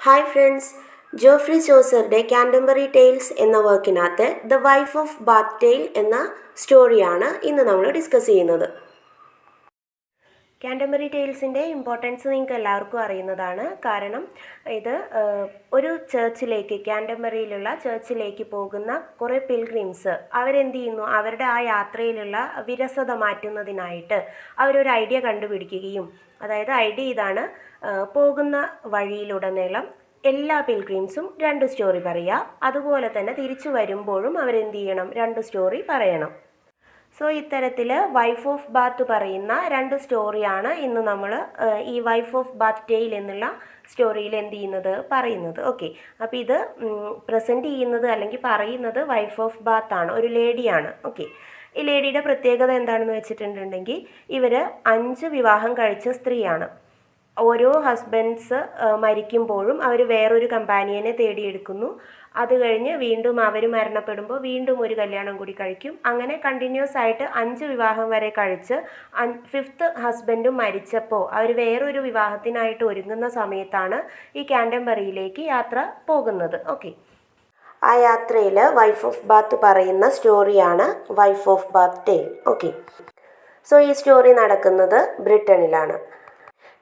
Hi friends, Geoffrey ചോസറുടെ Canterbury Tales എന്ന വർക്കിനകത്ത് the wife of Bath tale എന്ന സ്റ്റോറിയാണ് ഇന്ന് നമ്മൾ ഡിസ്കസ് ചെയ്യുന്നത്. കാൻറ്റംബറി ടെയിൽസിൻ്റെ ഇമ്പോർട്ടൻസ് നിങ്ങൾക്ക് എല്ലാവർക്കും അറിയുന്നതാണ്. കാരണം ഇത് ഒരു ചർച്ചിലേക്ക്, കാൻറ്റംബറിയിലുള്ള ചർച്ചിലേക്ക് പോകുന്ന കുറേ പിൽഗ്രിംസ് അവരെന്ത് ചെയ്യുന്നു, അവരുടെ ആ യാത്രയിലുള്ള വിരസത മാറ്റുന്നതിനായിട്ട് അവരൊരു ഐഡിയ കണ്ടുപിടിക്കുകയും, അതായത് ഐഡിയ ഇതാണ്: പോകുന്ന വഴിയിലുടനീളം എല്ലാ പിൽഗ്രിംസും 2 സ്റ്റോറി പറയുക, അതുപോലെ തന്നെ തിരിച്ചു വരുമ്പോഴും അവരെന്ത് ചെയ്യണം, 2 സ്റ്റോറി പറയണം. സോ ഇത്തരത്തിൽ വൈഫ് ഓഫ് ബാത്ത് പറയുന്ന 2 സ്റ്റോറിയാണ് ഇന്ന് നമ്മൾ ഈ വൈഫ് ഓഫ് ബാത്ത് ടെയിൽ എന്നുള്ള സ്റ്റോറിയിൽ എന്ത് ചെയ്യുന്നത്, പറയുന്നത്. ഓക്കെ, അപ്പോൾ ഇത് പ്രസൻറ്റ് ചെയ്യുന്നത് അല്ലെങ്കിൽ പറയുന്നത് വൈഫ് ഓഫ് ബാത്ത് ആണ്, ഒരു ലേഡിയാണ്. ഓക്കെ, ഈ ലേഡിയുടെ പ്രത്യേകത എന്താണെന്ന് വെച്ചിട്ടുണ്ടെങ്കിൽ ഇവർ 5 വിവാഹം കഴിച്ച സ്ത്രീയാണ്. ഓരോ ഹസ്ബൻഡ്സ് മരിക്കുമ്പോഴും അവർ വേറൊരു കമ്പാനിയനെ തേടിയെടുക്കുന്നു. അത് കഴിഞ്ഞ് വീണ്ടും അവർ മരണപ്പെടുമ്പോൾ വീണ്ടും ഒരു കല്യാണം കൂടി കഴിക്കും. അങ്ങനെ കണ്ടിന്യൂസ് ആയിട്ട് 5 വിവാഹം വരെ കഴിച്ച് 5th ഹസ്ബൻഡും മരിച്ചപ്പോൾ അവർ വേറൊരു വിവാഹത്തിനായിട്ട് ഒരുങ്ങുന്ന സമയത്താണ് ഈ കാൻറ്റംബറിയിലേക്ക് യാത്ര പോകുന്നത്. ഓക്കെ, ആ യാത്രയിൽ വൈഫ് ഓഫ് ബാത്ത് പറയുന്ന സ്റ്റോറിയാണ് wife of Bath tale. Okay, so ഈ സ്റ്റോറി നടക്കുന്നത് ബ്രിട്ടനിലാണ്.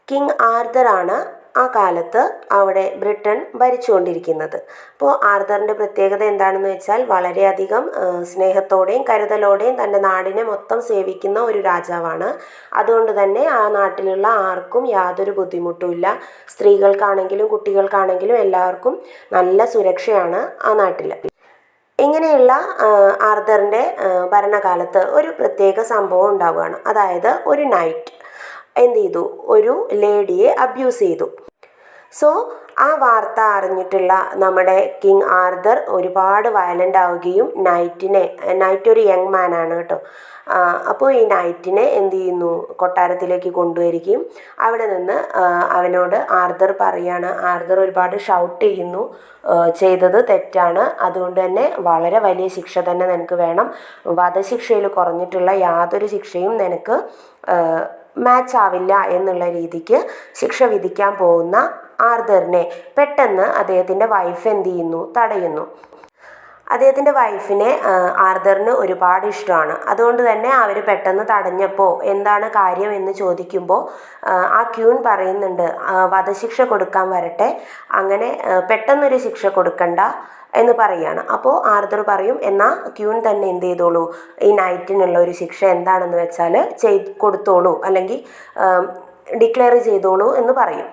കിങ് ആർതർ ആണ് ആ കാലത്ത് അവിടെ ബ്രിട്ടൻ ഭരിച്ചുകൊണ്ടിരിക്കുന്നത്. അപ്പോൾ ആർതറിൻ്റെ പ്രത്യേകത എന്താണെന്ന് വെച്ചാൽ വളരെയധികം സ്നേഹത്തോടെയും കരുതലോടെയും തൻ്റെ നാടിനെ മൊത്തം സേവിക്കുന്ന ഒരു രാജാവാണ്. അതുകൊണ്ട് തന്നെ ആ നാട്ടിലുള്ള ആർക്കും യാതൊരു ബുദ്ധിമുട്ടുമില്ല. സ്ത്രീകൾക്കാണെങ്കിലും കുട്ടികൾക്കാണെങ്കിലും എല്ലാവർക്കും നല്ല സുരക്ഷയാണ് ആ നാട്ടിൽ. ഇങ്ങനെയുള്ള ആർതറിൻ്റെ ഭരണകാലത്ത് ഒരു പ്രത്യേക സംഭവം ഉണ്ടാവുകയാണ്. അതായത് ഒരു നൈറ്റ് എന്ത് ചെയ്തു, ഒരു ലേഡിയെ അബ്യൂസ് ചെയ്തു. സോ ആ വാർത്ത അറിഞ്ഞിട്ടുള്ള നമ്മുടെ കിങ് ആർതർ ഒരുപാട് വയലൻ്റ് ആവുകയും നൈറ്റ് ഒരു യങ് മാനാണ് കേട്ടോ. അപ്പോൾ ഈ നൈറ്റിനെ എന്ത് ചെയ്യുന്നു, കൊട്ടാരത്തിലേക്ക് കൊണ്ടുവരികയും അവിടെ നിന്ന് അവനോട് ആർതർ പറയാണ്, ആർതർ ഒരുപാട് ഷൗട്ട് ചെയ്യുന്നു, ചെയ്തത് തെറ്റാണ്, അതുകൊണ്ട് തന്നെ വളരെ വലിയ ശിക്ഷ തന്നെ നിനക്ക് വേണം, വധശിക്ഷയിൽ കുറഞ്ഞിട്ടുള്ള യാതൊരു ശിക്ഷയും നിനക്ക് മാച്ച് ആവില്ല എന്നുള്ള രീതിക്ക് ശിക്ഷ വിധിക്കാൻ പോകുന്ന ആർതറിനെ പെട്ടെന്ന് അദ്ദേഹത്തിൻ്റെ വൈഫ് എന്ത് ചെയ്യുന്നു, തടയുന്നു. അദ്ദേഹത്തിൻ്റെ വൈഫിനെ ആർതറിന് ഒരുപാട് ഇഷ്ടമാണ്. അതുകൊണ്ട് തന്നെ അവർ പെട്ടെന്ന് തടഞ്ഞപ്പോൾ എന്താണ് കാര്യം എന്ന് ചോദിക്കുമ്പോൾ ആ ക്യൂൻ പറയുന്നുണ്ട്, വധശിക്ഷ കൊടുക്കാൻ വരട്ടെ, അങ്ങനെ പെട്ടെന്നൊരു ശിക്ഷ കൊടുക്കണ്ട എന്ന് പറയുകയാണ്. അപ്പോൾ ആർതർ പറയും, എന്നാൽ ക്യൂൻ തന്നെ എന്ത് ചെയ്തോളൂ, ഈ നൈറ്റിനുള്ള ഒരു ശിക്ഷ എന്താണെന്ന് വെച്ചാൽ കൊടുത്തോളൂ, അല്ലെങ്കിൽ ഡിക്ലെയർ ചെയ്തോളൂ എന്ന് പറയും.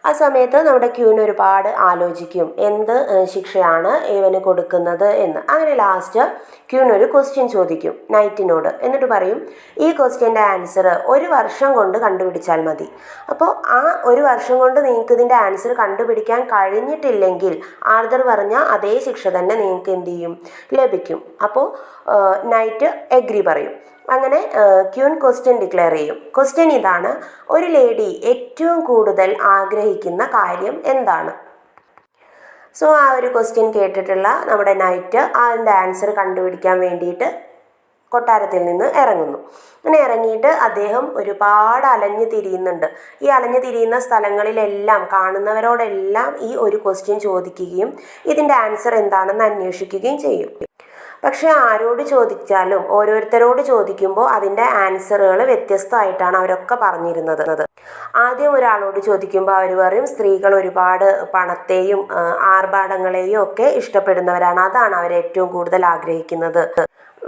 ആ സമയത്ത് നമ്മുടെ ക്യൂൻ ഒരുപാട് ആലോചിക്കും എന്ത് ശിക്ഷയാണ് ഇവന് കൊടുക്കുന്നത് എന്ന്. അങ്ങനെ ലാസ്റ്റ് ക്യൂൻ ഒരു ക്വസ്റ്റ്യൻ ചോദിക്കും നൈറ്റിനോട്. എന്നിട്ട് പറയും, ഈ ക്വസ്റ്റ്യൻ്റെ ആൻസർ 1 വർഷം കൊണ്ട് കണ്ടുപിടിച്ചാൽ മതി. അപ്പോൾ ആ 1 വർഷം കൊണ്ട് നിങ്ങൾക്ക് ഇതിൻ്റെ ആൻസർ കണ്ടുപിടിക്കാൻ കഴിഞ്ഞിട്ടില്ലെങ്കിൽ ആർതർ പറഞ്ഞ അതേ ശിക്ഷ തന്നെ നിങ്ങൾക്ക് എന്ത് ചെയ്യും, ലഭിക്കും. അപ്പോൾ നൈറ്റ് എഗ്രി പറയും. അങ്ങനെ ക്യൂൻ ക്വസ്റ്റ്യൻ ഡിക്ലെയർ ചെയ്യും. ക്വസ്റ്റ്യൻ ഇതാണ്: ഒരു ലേഡി ഏറ്റവും കൂടുതൽ ആഗ്രഹിക്കുന്ന കാര്യം എന്താണ്? സോ ആ ഒരു ക്വസ്റ്റ്യൻ കേട്ടിട്ടുള്ള നമ്മുടെ നൈറ്റ് അതിൻ്റെ ആൻസർ കണ്ടുപിടിക്കാൻ വേണ്ടിയിട്ട് കൊട്ടാരത്തിൽ നിന്ന് ഇറങ്ങുന്നു. അങ്ങനെ ഇറങ്ങിയിട്ട് അദ്ദേഹം ഒരുപാട് അലഞ്ഞു തിരിയുന്നുണ്ട്. ഈ അലഞ്ഞു തിരിയുന്ന സ്ഥലങ്ങളിലെല്ലാം കാണുന്നവരോടെല്ലാം ഈ ഒരു ക്വസ്റ്റ്യൻ ചോദിക്കുകയും ഇതിൻ്റെ ആൻസർ എന്താണെന്ന് അന്വേഷിക്കുകയും ചെയ്യും. പക്ഷെ ആരോട് ചോദിച്ചാലും, ഓരോരുത്തരോട് ചോദിക്കുമ്പോൾ അതിൻ്റെ ആൻസറുകൾ വ്യത്യസ്തമായിട്ടാണ് അവരൊക്കെ പറഞ്ഞിരുന്നത്. ആദ്യം ഒരാളോട് ചോദിക്കുമ്പോൾ അവർ പറയും സ്ത്രീകൾ ഒരുപാട് പണത്തെയും ആർഭാടങ്ങളെയും ഒക്കെ ഇഷ്ടപ്പെടുന്നവരാണ്, അതാണ് അവർ ഏറ്റവും കൂടുതൽ ആഗ്രഹിക്കുന്നത്.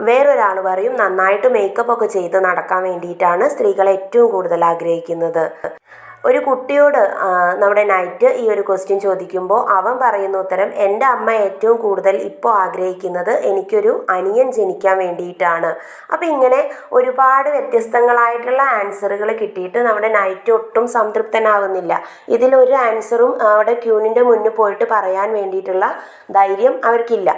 വേറൊരാൾ പറയും നന്നായിട്ട് മേക്കപ്പ് ഒക്കെ ചെയ്ത് നടക്കാൻ വേണ്ടിയിട്ടാണ് സ്ത്രീകൾ ഏറ്റവും കൂടുതൽ ആഗ്രഹിക്കുന്നത്. ഒരു കുട്ടിയോട് നമ്മുടെ നൈറ്റ് ഈ ഒരു ക്വസ്റ്റ്യൻ ചോദിക്കുമ്പോൾ അവൻ പറയുന്ന ഉത്തരം, എൻ്റെ അമ്മ ഏറ്റവും കൂടുതൽ ഇപ്പോൾ ആഗ്രഹിക്കുന്നത് എനിക്കൊരു അനിയൻ ജനിക്കാൻ വേണ്ടിയിട്ടാണ്. അപ്പോൾ ഇങ്ങനെ ഒരുപാട് വ്യത്യസ്തങ്ങളായിട്ടുള്ള ആൻസറുകൾ കിട്ടിയിട്ട് നമ്മുടെ നൈറ്റ് ഒട്ടും സംതൃപ്തനാവുന്നില്ല. ഇതിലൊരു ആൻസറും അവിടെ ക്യൂനിൻ്റെ മുന്നിൽ പോയിട്ട് പറയാൻ വേണ്ടിയിട്ടുള്ള ധൈര്യം അവർക്കില്ല.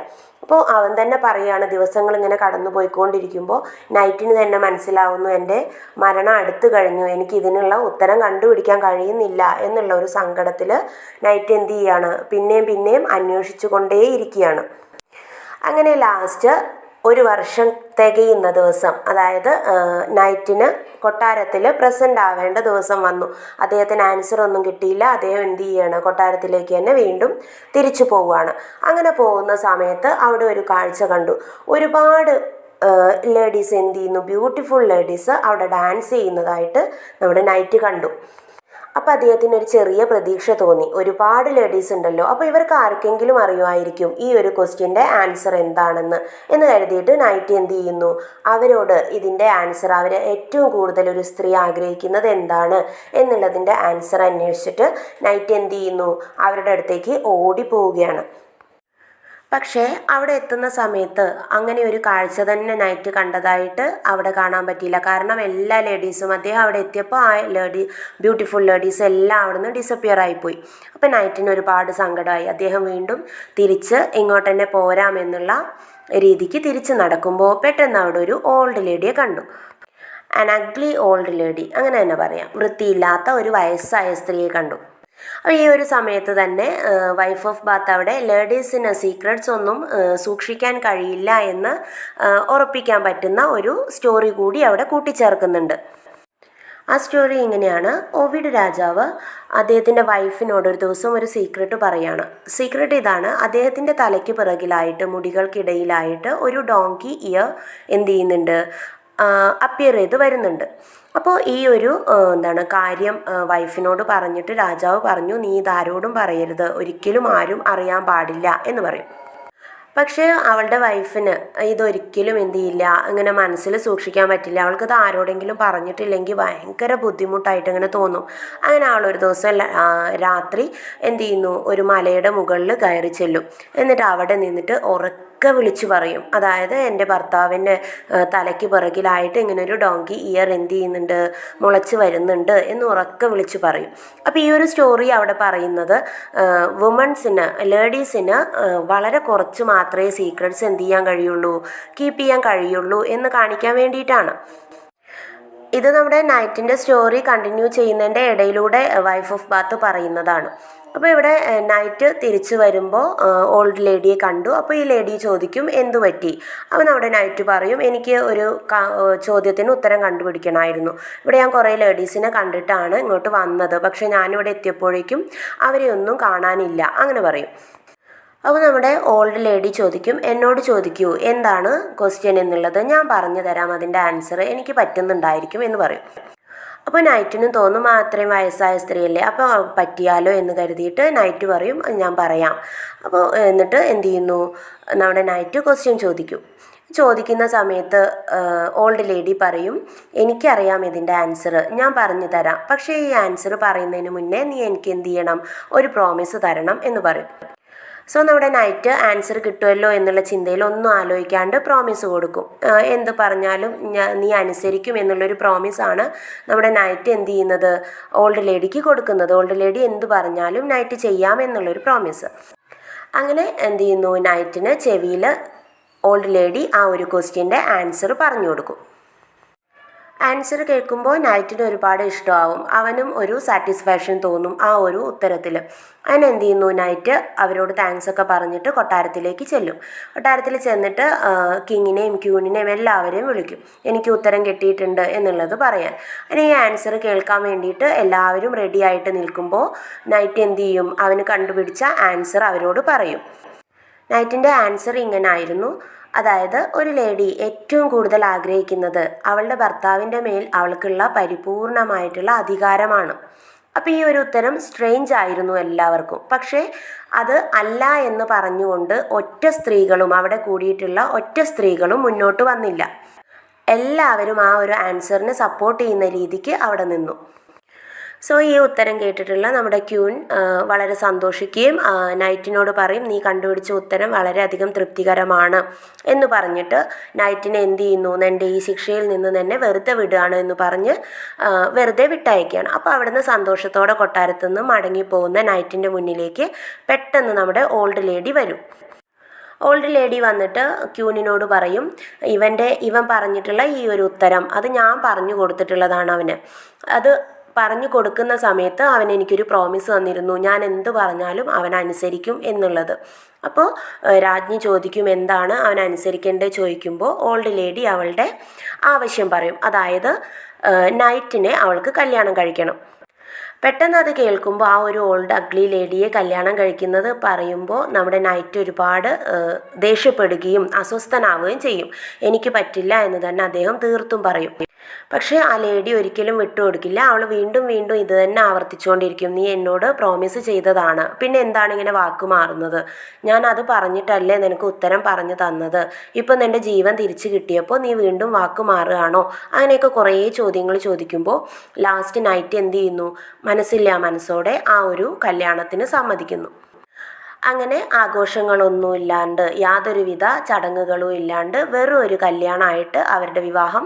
അപ്പോൾ അവൻ തന്നെ പറയുകയാണ്, ദിവസങ്ങൾ ഇങ്ങനെ കടന്നു പോയിക്കൊണ്ടിരിക്കുമ്പോൾ നൈറ്റിന് തന്നെ മനസ്സിലാവുന്നു എൻ്റെ മരണം അടുത്ത് കഴിഞ്ഞു, എനിക്ക് ഇതിനുള്ള ഉത്തരം കണ്ടുപിടിക്കാൻ കഴിയുന്നില്ല എന്നുള്ള ഒരു സങ്കടത്തിൽ നൈറ്റ് എന്ത് ചെയ്യാണ്, പിന്നെയും അന്വേഷിച്ചു കൊണ്ടേയിരിക്കുകയാണ്. അങ്ങനെ ലാസ്റ്റ് ഒരു വർഷം തികയുന്ന ദിവസം, അതായത് നൈറ്റിന് കൊട്ടാരത്തിൽ പ്രസൻ്റ് ആവേണ്ട ദിവസം വന്നു. അദ്ദേഹത്തിന് ആൻസർ ഒന്നും കിട്ടിയില്ല. അദ്ദേഹം എന്ത് ചെയ്യാണ്, കൊട്ടാരത്തിലേക്ക് തന്നെ വീണ്ടും തിരിച്ചു പോവുകയാണ്. അങ്ങനെ പോകുന്ന സമയത്ത് അവിടെ ഒരു കാഴ്ച കണ്ടു. ഒരുപാട് ലേഡീസ് എന്ത് ചെയ്യുന്നു, ബ്യൂട്ടിഫുൾ ലേഡീസ് അവിടെ ഡാൻസ് ചെയ്യുന്നതായിട്ട് നമ്മുടെ നൈറ്റ് കണ്ടു. അപ്പോൾ അദ്ദേഹത്തിന് ഒരു ചെറിയ പ്രതീക്ഷ തോന്നി. ഒരുപാട് ലേഡീസ് ഉണ്ടല്ലോ, അപ്പോൾ ഇവർക്ക് ആർക്കെങ്കിലും അറിയുമായിരിക്കും ഈ ഒരു ക്വസ്റ്റ്യൻ്റെ ആൻസർ എന്താണെന്ന് എന്ന് കരുതിയിട്ട് നൈറ്റ് എന്ത് ചെയ്യുന്നു, അവരോട് ഇതിൻ്റെ ആൻസർ, അവർ ഏറ്റവും കൂടുതൽ ഒരു സ്ത്രീ ആഗ്രഹിക്കുന്നത് എന്താണ് എന്നുള്ളതിൻ്റെ ആൻസർ അന്വേഷിച്ചിട്ട് നൈറ്റ് എന്ത് ചെയ്യുന്നു, അവരുടെ അടുത്തേക്ക് ഓടിപ്പോവുകയാണ്. പക്ഷേ അവിടെ എത്തുന്ന സമയത്ത് അങ്ങനെ ഒരു കാഴ്ച തന്നെ നൈറ്റ് കണ്ടതായിട്ട് അവിടെ കാണാൻ പറ്റിയില്ല. കാരണം എല്ലാ ലേഡീസും അദ്ദേഹം അവിടെ എത്തിയപ്പോൾ ആ ബ്യൂട്ടിഫുൾ ലേഡീസ് എല്ലാം അവിടെ നിന്ന് ഡിസപ്പിയർ ആയിപ്പോയി. അപ്പോൾ നൈറ്റിന് ഒരുപാട് സങ്കടമായി. അദ്ദേഹം വീണ്ടും തിരിച്ച് ഇങ്ങോട്ട് തന്നെ പോരാമെന്നുള്ള രീതിക്ക് തിരിച്ച് നടക്കുമ്പോൾ പെട്ടെന്ന് അവിടെ ഒരു ഓൾഡ് ലേഡിയെ കണ്ടു. ആൻ അഗ്ലി ഓൾഡ് ലേഡി, അങ്ങനെ തന്നെ പറയാം. വൃത്തിയില്ലാത്ത ഒരു വയസ്സായ സ്ത്രീയെ കണ്ടു. അപ്പോൾ ഈ ഒരു സമയത്ത് തന്നെ വൈഫ് ഓഫ് ബാത്ത് അവിടെ ലേഡീസിന് സീക്രട്സ് ഒന്നും സൂക്ഷിക്കാൻ കഴിയില്ല എന്ന് ഉറപ്പിക്കാൻ പറ്റുന്ന ഒരു സ്റ്റോറി കൂടി അവിടെ കൂട്ടിച്ചേർക്കുന്നുണ്ട്. ആ സ്റ്റോറി ഇങ്ങനെയാണ്. ഓവിഡ് രാജാവ് അദ്ദേഹത്തിൻ്റെ വൈഫിനോട് ഒരു ദിവസം ഒരു സീക്രട്ട് പറയാണ്. സീക്രട്ട് ഇതാണ്: അദ്ദേഹത്തിൻ്റെ തലയ്ക്ക് പിറകിലായിട്ട്, മുടികൾക്കിടയിലായിട്ട് ഒരു ഡോങ്കി ഇയർ എന്ത് ചെയ്യുന്നുണ്ട്, അപ്പിയർ ചെയ്ത് വരുന്നുണ്ട്. അപ്പോൾ ഈ ഒരു കാര്യം വൈഫിനോട് പറഞ്ഞിട്ട് രാജാവ് പറഞ്ഞു, നീ ഇതാരോടും പറയരുത്, ഒരിക്കലും ആരും അറിയാൻ പാടില്ല എന്ന് പറയും. പക്ഷേ അവളുടെ വൈഫിന് ഇതൊരിക്കലും എന്ത് ചെയ്യില്ല, ഇങ്ങനെ മനസ്സിൽ സൂക്ഷിക്കാൻ പറ്റില്ല. അവൾക്കിത് ആരോടെങ്കിലും പറഞ്ഞിട്ടില്ലെങ്കിൽ ഭയങ്കര ബുദ്ധിമുട്ടായിട്ട് ഇങ്ങനെ തോന്നും. അങ്ങനെ അവളൊരു ദിവസം രാത്രി എന്ത് ചെയ്യുന്നു, ഒരു മലയുടെ മുകളിൽ കയറി ചെല്ലും. എന്നിട്ട് അവിടെ നിന്നിട്ട് വിളിച്ചു പറയും, അതായത് എൻ്റെ ഭർത്താവിൻ്റെ തലയ്ക്ക് പിറകിലായിട്ട് ഇങ്ങനൊരു ഡോങ്കി ഇയർ എന്ത് ചെയ്യുന്നുണ്ട്, മുളച്ച് വരുന്നുണ്ട് എന്ന് ഉറക്കെ വിളിച്ചു പറയും. അപ്പോൾ ഈ ഒരു സ്റ്റോറി അവിടെ പറയുന്നത് വുമൺസിന്, ലേഡീസിന് വളരെ കുറച്ച് മാത്രമേ സീക്രട്സ് എന്ത് ചെയ്യാൻ കഴിയുള്ളൂ, കീപ്പ് ചെയ്യാൻ കഴിയുള്ളൂ എന്ന് കാണിക്കാൻ വേണ്ടിയിട്ടാണ്. ഇത് നമ്മുടെ നൈറ്റിൻ്റെ സ്റ്റോറി കണ്ടിന്യൂ ചെയ്യുന്നതിൻ്റെ ഇടയിലൂടെ വൈഫ് ഓഫ് ബാത്ത് പറയുന്നതാണ്. അപ്പോൾ ഇവിടെ നൈറ്റ് തിരിച്ചു വരുമ്പോൾ ഓൾഡ് ലേഡിയെ കണ്ടു. അപ്പോൾ ഈ ലേഡി ചോദിക്കും, എന്തു പറ്റി? അപ്പോൾ നമ്മുടെ നൈറ്റ് പറയും, എനിക്ക് ഒരു ചോദ്യത്തിന് ഉത്തരം കണ്ടുപിടിക്കണമായിരുന്നു. ഇവിടെ ഞാൻ കുറേ ലേഡീസിനെ കണ്ടിട്ടാണ് ഇങ്ങോട്ട് വന്നത്, പക്ഷേ ഞാനിവിടെ എത്തിയപ്പോഴേക്കും അവരെ ഒന്നും കാണാനില്ല, അങ്ങനെ പറയും. അപ്പോൾ നമ്മുടെ ഓൾഡ് ലേഡി ചോദിക്കും, എന്നോട് ചോദിക്കൂ എന്താണ് ക്വസ്റ്റ്യൻ എന്നുള്ളത്, ഞാൻ പറഞ്ഞു തരാം അതിൻ്റെ ആൻസർ, എനിക്ക് പറ്റുന്നുണ്ടായിരിക്കും എന്ന് പറയും. അപ്പോൾ നൈറ്റിനും തോന്നും അത്രയും വയസ്സായ സ്ത്രീയല്ലേ, അപ്പോൾ പറ്റിയാലോ എന്ന് കരുതിയിട്ട് നൈറ്റ് പറയും, ഞാൻ പറയാം. അപ്പോൾ എന്നിട്ട് എന്ത് ചെയ്യുന്നു, നമ്മുടെ നൈറ്റ് ക്വസ്റ്റ്യൻ ചോദിക്കുന്ന സമയത്ത് ഓൾഡ് ലേഡി പറയും, എനിക്കറിയാം ഇതിൻ്റെ ആൻസർ, ഞാൻ പറഞ്ഞു തരാം, പക്ഷേ ഈ ആൻസർ പറയുന്നതിന് മുന്നേ നീ എനിക്ക് എന്ത് ചെയ്യണം, ഒരു പ്രോമിസ് തരണം എന്ന് പറയും. സോ നമ്മുടെ നൈറ്റ് ആൻസർ കിട്ടുമല്ലോ എന്നുള്ള ചിന്തയിൽ ഒന്നും ആലോചിക്കാണ്ട് പ്രോമിസ് കൊടുക്കും. എന്ത് പറഞ്ഞാലും നീ അനുസരിക്കും എന്നുള്ളൊരു പ്രോമിസാണ് നമ്മുടെ നൈറ്റ് എന്ത് ചെയ്യുന്നത്, ഓൾഡ് ലേഡിക്ക് കൊടുക്കുന്നത്. ഓൾഡ് ലേഡി എന്ത് പറഞ്ഞാലും നൈറ്റ് ചെയ്യാം എന്നുള്ളൊരു പ്രോമിസ്. അങ്ങനെ എന്ത് ചെയ്യുന്നു, നൈറ്റിന് ചെവിയിൽ ഓൾഡ് ലേഡി ആ ഒരു ക്വസ്റ്റ്യൻ്റെ ആൻസർ പറഞ്ഞു കൊടുക്കും. ആൻസർ കേൾക്കുമ്പോൾ നൈറ്റിന് ഒരുപാട് ഇഷ്ടമാവും, അവനും ഒരു സാറ്റിസ്ഫാക്ഷൻ തോന്നും ആ ഒരു ഉത്തരത്തിൽ. അങ്ങനെ എന്ത് ചെയ്യുന്നു, നൈറ്റ് അവരോട് താങ്ക്സ് ഒക്കെ പറഞ്ഞിട്ട് കൊട്ടാരത്തിലേക്ക് ചെല്ലും. കൊട്ടാരത്തിൽ ചെന്നിട്ട് കിങ്ങിനെയും ക്യൂണിനെയും എല്ലാവരെയും വിളിക്കും, എനിക്ക് ഉത്തരം കിട്ടിയിട്ടുണ്ട് എന്നുള്ളത് പറയാൻ. അങ്ങനെ ഈ ആൻസർ കേൾക്കാൻ വേണ്ടിയിട്ട് എല്ലാവരും റെഡി ആയിട്ട് നിൽക്കുമ്പോൾ നൈറ്റ് എന്ത് ചെയ്യും, അവന് കണ്ടുപിടിച്ച ആൻസർ അവരോട് പറയും. നൈറ്റിൻ്റെ ആൻസർ ഇങ്ങനെ ആയിരുന്നു, അതായത് ഒരു ലേഡി ഏറ്റവും കൂടുതൽ ആഗ്രഹിക്കുന്നത് അവളുടെ ഭർത്താവിൻ്റെ മേൽ അവൾക്കുള്ള പരിപൂർണമായിട്ടുള്ള അധികാരമാണ്. അപ്പോൾ ഈ ഒരു ഉത്തരം സ്ട്രേഞ്ച് ആയിരുന്നു എല്ലാവർക്കും. പക്ഷേ അത് അല്ല എന്ന് പറഞ്ഞുകൊണ്ട് അവിടെ കൂടിയിട്ടുള്ള ഒറ്റ സ്ത്രീകളും മുന്നോട്ട് വന്നില്ല. എല്ലാവരും ആ ഒരു ആൻസറിനെ സപ്പോർട്ട് ചെയ്യുന്ന രീതിക്ക് അവിടെ നിന്നു. സോ ഈ ഉത്തരം കേട്ടിട്ടുള്ള നമ്മുടെ ക്യൂൻ വളരെ സന്തോഷിക്കുകയും നൈറ്റിനോട് പറയും, നീ കണ്ടുപിടിച്ച ഉത്തരം വളരെയധികം തൃപ്തികരമാണ് എന്ന് പറഞ്ഞിട്ട് നൈറ്റിനെ എന്ത് ചെയ്യുന്നു, എൻ്റെ ഈ ശിക്ഷയിൽ നിന്ന് തന്നെ വെറുതെ വിടുകയാണ് എന്ന് പറഞ്ഞ് വെറുതെ വിട്ടയക്കുകയാണ്. അപ്പോൾ അവിടുന്ന് സന്തോഷത്തോടെ കൊട്ടാരത്തു നിന്ന് മടങ്ങിപ്പോകുന്ന നൈറ്റിൻ്റെ മുന്നിലേക്ക് പെട്ടെന്ന് നമ്മുടെ ഓൾഡ് ലേഡി വരും. ഓൾഡ് ലേഡി വന്നിട്ട് ക്യൂനിനോട് പറയും, ഇവൻ പറഞ്ഞിട്ടുള്ള ഈ ഒരു ഉത്തരം അത് ഞാൻ പറഞ്ഞു കൊടുത്തിട്ടുള്ളതാണ് അവന്, അത് പറഞ്ഞു കൊടുക്കുന്ന സമയത്ത് അവൻ എനിക്കൊരു പ്രോമിസ് തന്നിരുന്നു, ഞാൻ എന്ത് പറഞ്ഞാലും അവൻ അനുസരിക്കും എന്നുള്ളത്. അപ്പോൾ രാജ്ഞി ചോദിക്കും എന്താണ് അവൻ അനുസരിക്കേണ്ടത് ചോദിക്കുമ്പോൾ ഓൾഡ് ലേഡി അവളുടെ ആവശ്യം പറയും. അതായത് നൈറ്റിനെ അവൾക്ക് കല്യാണം കഴിക്കണം. പെട്ടെന്ന് അത് കേൾക്കുമ്പോൾ ആ ഒരു ഓൾഡ് അഗ്ലി ലേഡിയെ കല്യാണം കഴിക്കുന്നത് പറയുമ്പോൾ നമ്മുടെ നൈറ്റ് ഒരുപാട് ദേഷ്യപ്പെടുകയും അസ്വസ്ഥനാവുകയും ചെയ്യും. എനിക്ക് പറ്റില്ല എന്ന് തന്നെ അദ്ദേഹം തീർത്തും പറയും. പക്ഷേ ആ ലേഡി ഒരിക്കലും വിട്ടുകൊടുക്കില്ല. അവൾ വീണ്ടും വീണ്ടും ഇത് തന്നെ ആവർത്തിച്ചുകൊണ്ടിരിക്കും. നീ എന്നോട് പ്രോമിസ് ചെയ്തതാണ്, പിന്നെ എന്താണ് ഇങ്ങനെ വാക്ക് മാറുന്നത്? ഞാൻ അത് പറഞ്ഞിട്ടല്ലേ നിനക്ക് ഉത്തരം പറഞ്ഞു തന്നത്? ഇപ്പം നിൻ്റെ ജീവൻ തിരിച്ചു കിട്ടിയപ്പോൾ നീ വീണ്ടും വാക്ക് മാറുകയാണോ? അങ്ങനെയൊക്കെ കുറേ ചോദ്യങ്ങൾ ചോദിക്കുമ്പോൾ ലാസ്റ്റ് നൈറ്റ് എന്ത് ചെയ്യുന്നു? മനസ്സില്ലാ മനസ്സോടെ ആ ഒരു കല്യാണത്തിന് സമ്മതിക്കുന്നു. അങ്ങനെ ആഘോഷങ്ങളൊന്നുമില്ലാണ്ട് യാതൊരുവിധ ചടങ്ങുകളും ഇല്ലാണ്ട് വെറും ഒരു കല്യാണമായിട്ട് അവരുടെ വിവാഹം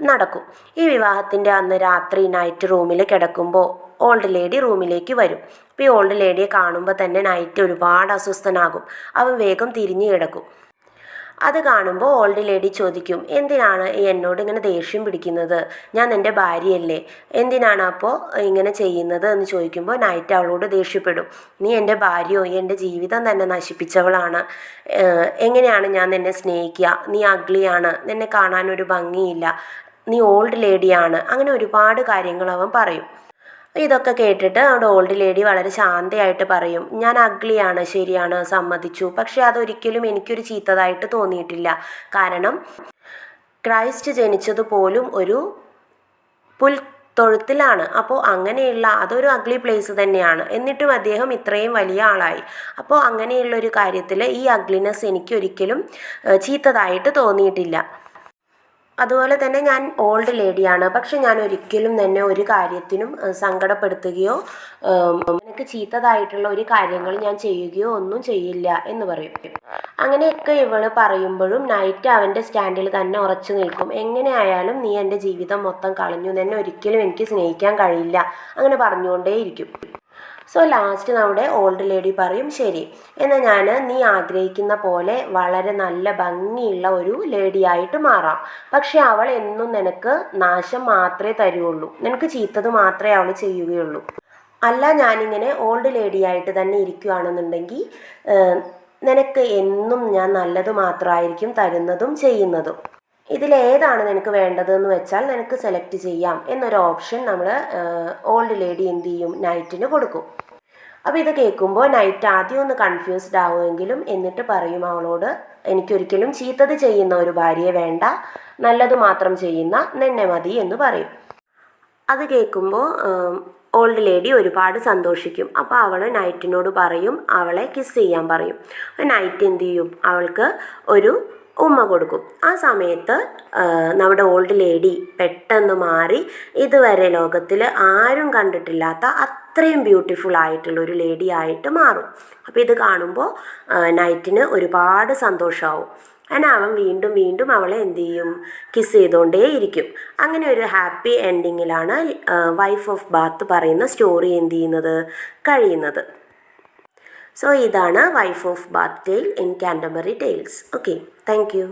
നടക്കും. ഈ വിവാഹത്തിൻ്റെ അന്ന് രാത്രി നൈറ്റ് റൂമിൽ കിടക്കുമ്പോൾ ഓൾഡ് ലേഡി റൂമിലേക്ക് വരും. അപ്പോൾ ഈ ഓൾഡ് ലേഡിയെ കാണുമ്പോൾ തന്നെ നൈറ്റ് ഒരുപാട് അസ്വസ്ഥനാകും. അവൻ വേഗം തിരിഞ്ഞു കിടക്കും. അത് കാണുമ്പോൾ ഓൾഡ് ലേഡി ചോദിക്കും, എന്തിനാണ് എന്നോട് ഇങ്ങനെ ദേഷ്യം പിടിക്കുന്നത്? ഞാൻ നിൻ്റെ ഭാര്യയല്ലേ, എന്തിനാണ് അപ്പോൾ ഇങ്ങനെ ചെയ്യുന്നത് എന്ന് ചോദിക്കുമ്പോൾ നൈറ്റ് അവളോട് ദേഷ്യപ്പെടും. നീ എൻ്റെ ഭാര്യയോ, എൻ്റെ ജീവിതം തന്നെ നശിപ്പിച്ചവളാണ്. എങ്ങനെയാണ് ഞാൻ നിന്നെ സ്നേഹിക്കുക? നീ അഗ്ലിയാണ്, നിന്നെ കാണാനൊരു ഭംഗിയില്ല, നീ ഓൾഡ് ലേഡിയാണ്. അങ്ങനെ ഒരുപാട് കാര്യങ്ങൾ അവൻ പറയും. ഇതൊക്കെ കേട്ടിട്ട് അവിടെ ഓൾഡ് ലേഡി വളരെ ശാന്തയായിട്ട് പറയും, ഞാൻ അഗ്ലിയാണ്, ശരിയാണ്, സമ്മതിച്ചു. പക്ഷേ അതൊരിക്കലും എനിക്കൊരു ചീത്തതായിട്ട് തോന്നിയിട്ടില്ല. കാരണം ക്രൈസ്റ്റ് ജനിച്ചതുപോലും ഒരു പുൽത്തൊഴുത്തിലാണ്. അപ്പോൾ അങ്ങനെയുള്ള അതൊരു അഗ്ലി പ്ലേസ് തന്നെയാണ്. എന്നിട്ടും അദ്ദേഹം ഇത്രയും വലിയ ആളായി. അപ്പോൾ അങ്ങനെയുള്ളൊരു കാര്യത്തിൽ ഈ അഗ്ലിനെസ് എനിക്കൊരിക്കലും ചീത്തതായിട്ട് തോന്നിയിട്ടില്ല. അതുപോലെ തന്നെ ഞാൻ ഓൾഡ് ലേഡിയാണ്, പക്ഷെ ഞാൻ ഒരിക്കലും തന്നെ ഒരു കാര്യത്തിനും സങ്കടപ്പെടുത്തുകയോ എനിക്ക് ചീത്തതായിട്ടുള്ള ഒരു കാര്യങ്ങൾ ഞാൻ ചെയ്യുകയോ ഒന്നും ചെയ്യില്ല എന്ന് പറയും. അങ്ങനെയൊക്കെ ഇവൾ പറയുമ്പോഴും നൈറ്റ് അവൻ്റെ സ്റ്റാൻഡിൽ തന്നെ ഉറച്ചു നിൽക്കും. എങ്ങനെയായാലും നീ എൻ്റെ ജീവിതം മൊത്തം കളഞ്ഞു, നിന്നെ ഒരിക്കലും എനിക്ക് സ്നേഹിക്കാൻ കഴിയില്ല, അങ്ങനെ പറഞ്ഞുകൊണ്ടേയിരിക്കും. സോ ലാസ്റ്റ് നമ്മുടെ ഓൾഡ് ലേഡി പറയും, ശരി എന്നാൽ ഞാൻ നീ ആഗ്രഹിക്കുന്ന പോലെ വളരെ നല്ല ഭംഗിയുള്ള ഒരു ലേഡിയായിട്ട് മാറാം. പക്ഷെ അവൾ എന്നും നിനക്ക് നാശം മാത്രമേ തരുള്ളൂ, നിനക്ക് ചീത്തത് മാത്രമേ അവൾ ചെയ്യുകയുള്ളൂ. അല്ല, ഞാനിങ്ങനെ ഓൾഡ് ലേഡിയായിട്ട് തന്നെ ഇരിക്കുകയാണെന്നുണ്ടെങ്കിൽ നിനക്ക് എന്നും ഞാൻ നല്ലത് മാത്രമായിരിക്കും തരുന്നതും ചെയ്യുന്നതും. ഇതിലേതാണ് നിനക്ക് വേണ്ടതെന്ന് വെച്ചാൽ നിനക്ക് സെലക്ട് ചെയ്യാം എന്നൊരു ഓപ്ഷൻ നമ്മൾ ഓൾഡ് ലേഡി എന്ത് ചെയ്യും? നൈറ്റിന് കൊടുക്കും. അപ്പോൾ ഇത് കേൾക്കുമ്പോൾ നൈറ്റ് ആദ്യം ഒന്ന് കൺഫ്യൂസ്ഡ് ആവുമെങ്കിലും എന്നിട്ട് പറയും അവളോട്, എനിക്കൊരിക്കലും ചീത്തത് ചെയ്യുന്ന ഒരു ഭാര്യയെ വേണ്ട, നല്ലത് മാത്രം ചെയ്യുന്ന നിന്നെ മതി എന്ന് പറയും. അത് കേൾക്കുമ്പോൾ ഓൾഡ് ലേഡി ഒരുപാട് സന്തോഷിക്കും. അപ്പോൾ അവൾ നൈറ്റിനോട് പറയും അവളെ കിസ് ചെയ്യാൻ പറയും. നൈറ്റ് എന്ത് ചെയ്യും? അവൾക്ക് ഒരു ഉമ്മ കൊടുക്കും. ആ സമയത്ത് നമ്മുടെ ഓൾഡ് ലേഡി പെട്ടെന്ന് മാറി ഇതുവരെ ലോകത്തിൽ ആരും കണ്ടിട്ടില്ലാത്ത അത്രയും ബ്യൂട്ടിഫുൾ ആയിട്ടുള്ളൊരു ലേഡി ആയിട്ട് മാറും. അപ്പോൾ ഇത് കാണുമ്പോൾ നൈറ്റിന് ഒരുപാട് സന്തോഷമാവും. അങ്ങനെ അവൻ വീണ്ടും വീണ്ടും അവളെ എന്ത് ചെയ്യും? കിസ് ചെയ്തുകൊണ്ടേയിരിക്കും. അങ്ങനെ ഒരു ഹാപ്പി എൻഡിങ്ങിലാണ് വൈഫ് ഓഫ് ബാത്ത് പറയുന്ന സ്റ്റോറി എന്ത് ചെയ്യുന്നത്? കഴിയുന്നത്. സോ ഇതാണ് Wife of Bath tale in Canterbury Tales. Okay, thank U.